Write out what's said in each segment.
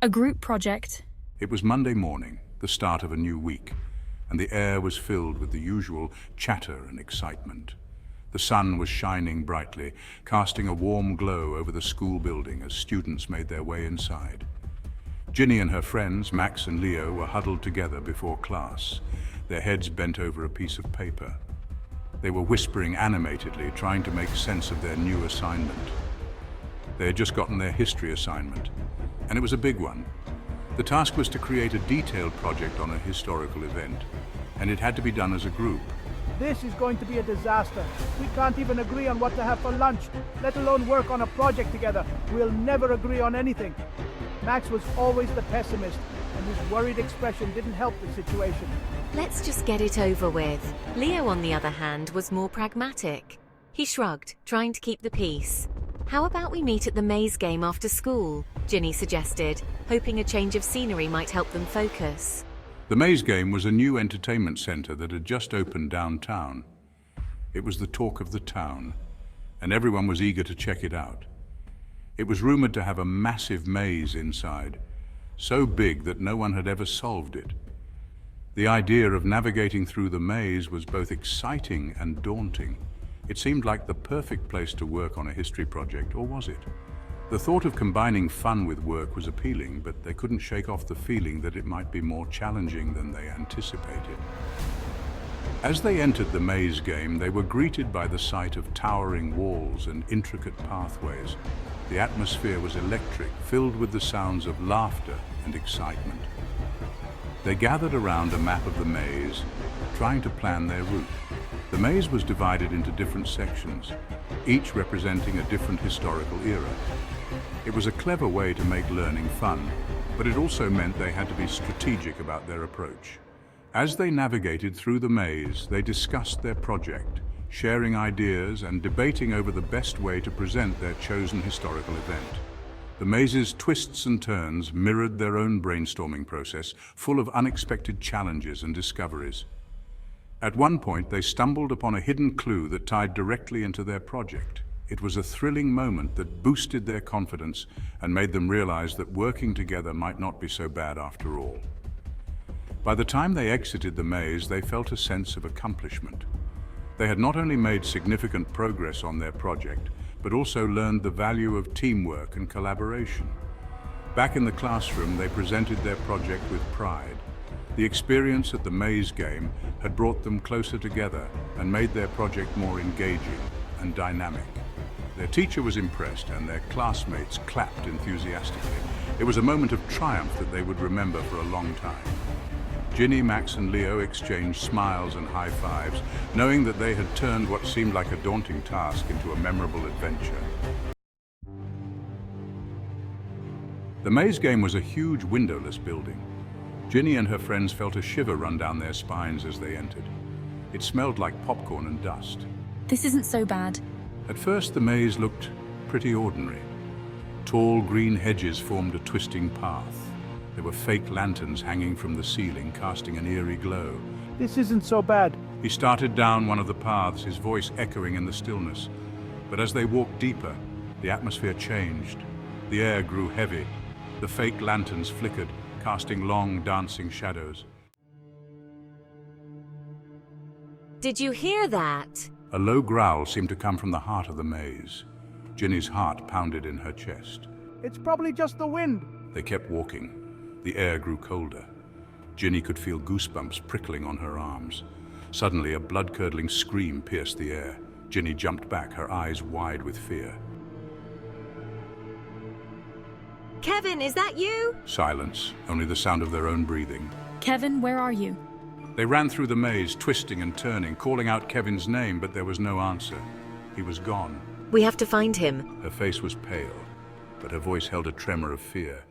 A group project. It was Monday morning, the start of a new week, and the air was filled with the usual chatter and excitement. The sun was shining brightly, casting a warm glow over the school building as students made their way inside. Ginny and her friends, Max and Leo, were huddled together before class, their heads bent over a piece of paper. They were whispering animatedly, trying to make sense of their new assignment. They had just gotten their history assignment, and it was a big one. The task was to create a detailed project on a historical event, and it had to be done as a group. This is going to be a disaster. We can't even agree on what to have for lunch, let alone work on a project together. We'll never agree on anything. Max was always the pessimist, and his worried expression didn't help the situation. Let's just get it over with. Leo, on the other hand, was more pragmatic. He shrugged, trying to keep the peace. How about we meet at the maze game after school? Ginny suggested, hoping a change of scenery might help them focus. The maze game was a new entertainment center that had just opened downtown. It was the talk of the town, and everyone was eager to check it out. It was rumored to have a massive maze inside, so big that no one had ever solved it. The idea of navigating through the maze was both exciting and daunting. It seemed like the perfect place to work on a history project, or was it? The thought of combining fun with work was appealing, but they couldn't shake off the feeling that it might be more challenging than they anticipated. As they entered the maze game, they were greeted by the sight of towering walls and intricate pathways. The atmosphere was electric, filled with the sounds of laughter and excitement. They gathered around a map of the maze, trying to plan their route. The maze was divided into different sections, each representing a different historical era. It was a clever way to make learning fun, but it also meant they had to be strategic about their approach. As they navigated through the maze, they discussed their project, sharing ideas and debating over the best way to present their chosen historical event. The maze's twists and turns mirrored their own brainstorming process, full of unexpected challenges and discoveries. At one point, they stumbled upon a hidden clue that tied directly into their project. It was a thrilling moment that boosted their confidence and made them realize that working together might not be so bad after all. By the time they exited the maze, they felt a sense of accomplishment. They had not only made significant progress on their project, but also learned the value of teamwork and collaboration. Back in the classroom, they presented their project with pride. The experience at the maze game had brought them closer together and made their project more engaging and dynamic. Their teacher was impressed, and their classmates clapped enthusiastically. It was a moment of triumph that they would remember for a long time. Ginny, Max, and Leo exchanged smiles and high fives, knowing that they had turned what seemed like a daunting task into a memorable adventure. The maze game was a huge windowless building. Ginny and her friends felt a shiver run down their spines as they entered. It smelled like popcorn and dust. This isn't so bad. At first, the maze looked pretty ordinary. Tall green hedges formed a twisting path. There were fake lanterns hanging from the ceiling, casting an eerie glow. This isn't so bad. He started down one of the paths, his voice echoing in the stillness. But as they walked deeper, the atmosphere changed. The air grew heavy. The fake lanterns flickered, casting long, dancing shadows. Did you hear that? A low growl seemed to come from the heart of the maze. Ginny's heart pounded in her chest. It's probably just the wind. They kept walking. The air grew colder. Ginny could feel goosebumps prickling on her arms. Suddenly, a blood-curdling scream pierced the air. Ginny jumped back, her eyes wide with fear. Kevin, is that you? Silence, only the sound of their own breathing. Kevin, where are you? They ran through the maze, twisting and turning, calling out Kevin's name, but there was no answer. He was gone. We have to find him. Her face was pale, but her voice held a tremor of fear.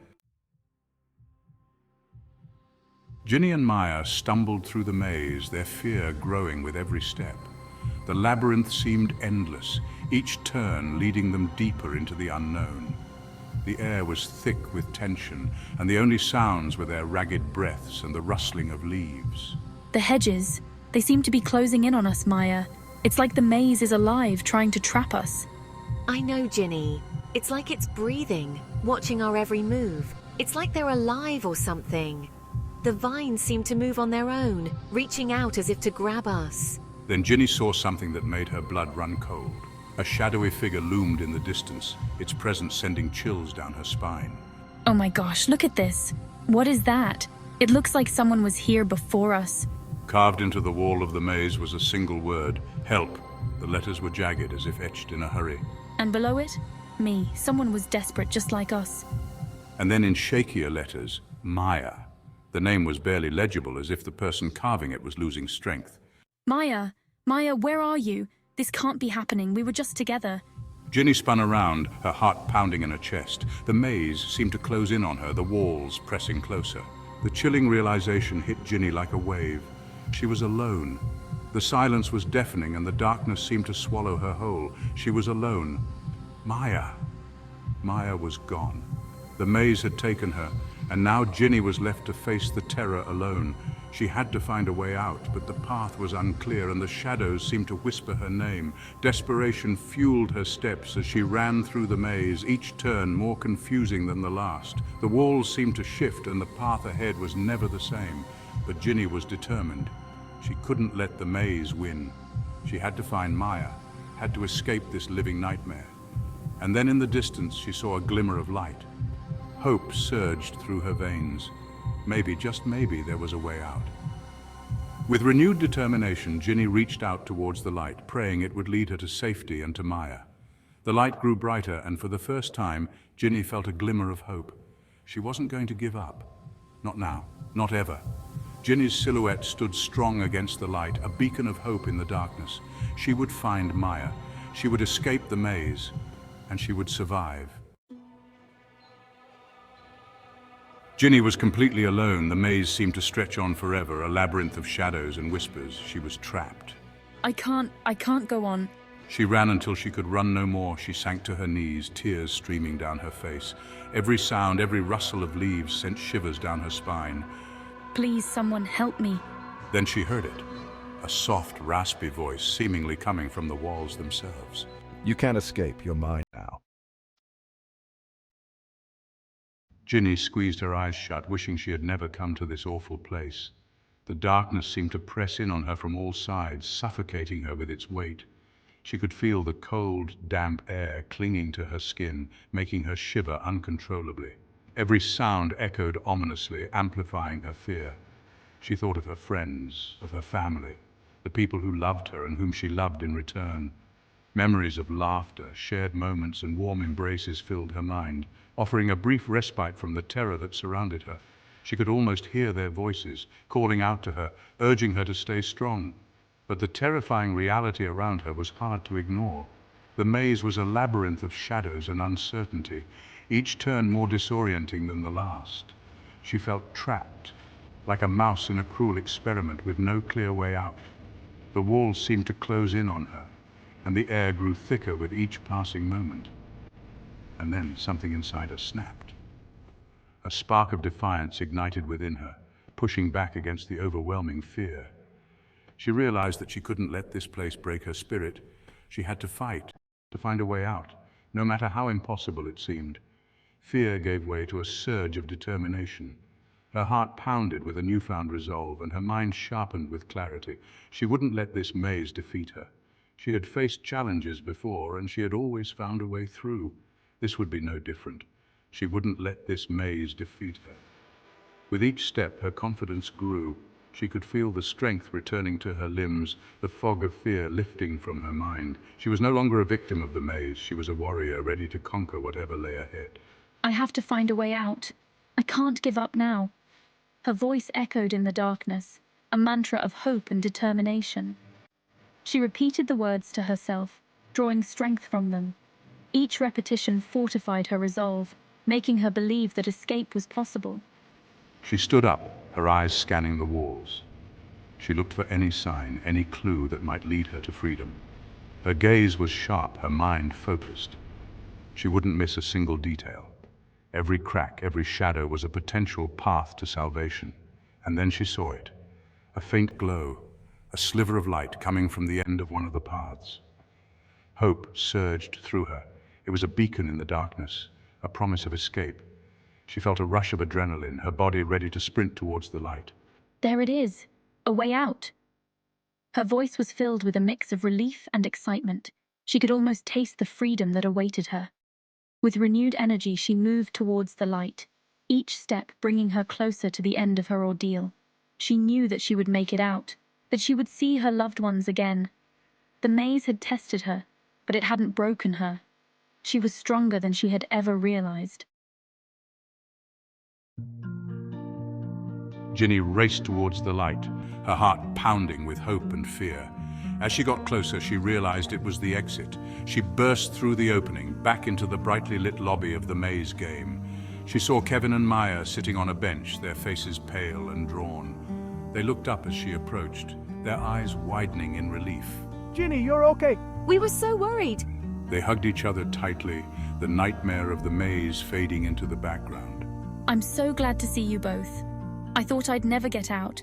Ginny and Maya stumbled through the maze, their fear growing with every step. The labyrinth seemed endless, each turn leading them deeper into the unknown. The air was thick with tension, and the only sounds were their ragged breaths and the rustling of leaves. The hedges. They seem to be closing in on us, Maya. It's like the maze is alive, trying to trap us. I know, Ginny. It's like it's breathing, watching our every move. It's like they're alive or something. The vines seem to move on their own, reaching out as if to grab us. Then Ginny saw something that made her blood run cold. A shadowy figure loomed in the distance, its presence sending chills down her spine. Oh my gosh, look at this. What is that? It looks like someone was here before us. Carved into the wall of the maze was a single word, help. The letters were jagged as if etched in a hurry. And below it, me. Someone was desperate just like us. And then in shakier letters, Maya. The name was barely legible, as if the person carving it was losing strength. Maya, where are you? This can't be happening. We were just together. Ginny spun around, her heart pounding in her chest. The maze seemed to close in on her, the walls pressing closer. The chilling realization hit Ginny like a wave. She was alone. The silence was deafening and the darkness seemed to swallow her whole. She was alone. Maya. Maya was gone. The maze had taken her, and now Ginny was left to face the terror alone. She had to find a way out, but the path was unclear and the shadows seemed to whisper her name. Desperation fueled her steps as she ran through the maze, each turn more confusing than the last. The walls seemed to shift and the path ahead was never the same. But Ginny was determined. She couldn't let the maze win. She had to find Maya, had to escape this living nightmare. And then in the distance she saw a glimmer of light. Hope surged through her veins. Maybe, just maybe, there was a way out. With renewed determination, Ginny reached out towards the light, praying it would lead her to safety and to Maya. The light grew brighter, and for the first time, Ginny felt a glimmer of hope. She wasn't going to give up. Not now, not ever. Ginny's silhouette stood strong against the light, a beacon of hope in the darkness. She would find Maya. She would escape the maze, and she would survive. Ginny was completely alone. The maze seemed to stretch on forever, a labyrinth of shadows and whispers. She was trapped. I can't go on. She ran until she could run no more. She sank to her knees, tears streaming down her face. Every sound, every rustle of leaves sent shivers down her spine. Please, someone help me. Then she heard it, a soft, raspy voice seemingly coming from the walls themselves. You can't escape. You're mine now. Ginny squeezed her eyes shut, wishing she had never come to this awful place. The darkness seemed to press in on her from all sides, suffocating her with its weight. She could feel the cold, damp air clinging to her skin, making her shiver uncontrollably. Every sound echoed ominously, amplifying her fear. She thought of her friends, of her family, the people who loved her and whom she loved in return. Memories of laughter, shared moments, and warm embraces filled her mind, offering a brief respite from the terror that surrounded her. She could almost hear their voices, calling out to her, urging her to stay strong. But the terrifying reality around her was hard to ignore. The maze was a labyrinth of shadows and uncertainty, each turn more disorienting than the last. She felt trapped, like a mouse in a cruel experiment with no clear way out. The walls seemed to close in on her, and the air grew thicker with each passing moment. And then something inside her snapped. A spark of defiance ignited within her, pushing back against the overwhelming fear. She realized that she couldn't let this place break her spirit. She had to fight, to find a way out, no matter how impossible it seemed. Fear gave way to a surge of determination. Her heart pounded with a newfound resolve, and her mind sharpened with clarity. She wouldn't let this maze defeat her. She had faced challenges before, and she had always found a way through. This would be no different. She wouldn't let this maze defeat her. With each step, her confidence grew. She could feel the strength returning to her limbs, the fog of fear lifting from her mind. She was no longer a victim of the maze. She was a warrior ready to conquer whatever lay ahead. I have to find a way out. I can't give up now. Her voice echoed in the darkness, a mantra of hope and determination. She repeated the words to herself, drawing strength from them. Each repetition fortified her resolve, making her believe that escape was possible. She stood up, her eyes scanning the walls. She looked for any sign, any clue that might lead her to freedom. Her gaze was sharp, her mind focused. She wouldn't miss a single detail. Every crack, every shadow was a potential path to salvation. And then she saw it. A faint glow, a sliver of light coming from the end of one of the paths. Hope surged through her. It was a beacon in the darkness, a promise of escape. She felt a rush of adrenaline, her body ready to sprint towards the light. There it is, a way out. Her voice was filled with a mix of relief and excitement. She could almost taste the freedom that awaited her. With renewed energy, she moved towards the light, each step bringing her closer to the end of her ordeal. She knew that she would make it out, that she would see her loved ones again. The maze had tested her, but it hadn't broken her. She was stronger than she had ever realized. Ginny raced towards the light, her heart pounding with hope and fear. As she got closer, she realized it was the exit. She burst through the opening, back into the brightly lit lobby of the maze game. She saw Kevin and Maya sitting on a bench, their faces pale and drawn. They looked up as she approached, their eyes widening in relief. Ginny, you're okay. We were so worried. They hugged each other tightly, the nightmare of the maze fading into the background. I'm so glad to see you both. I thought I'd never get out.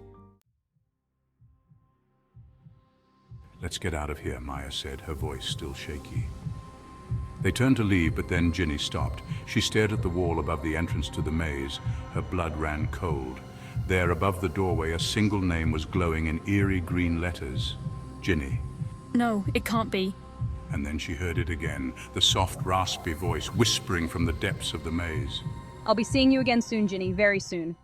Let's get out of here, Maya said, her voice still shaky. They turned to leave, but then Ginny stopped. She stared at the wall above the entrance to the maze. Her blood ran cold. There, above the doorway, a single name was glowing in eerie green letters. Ginny. No, it can't be. And then she heard it again, the soft, raspy voice whispering from the depths of the maze. I'll be seeing you again soon, Ginny, very soon.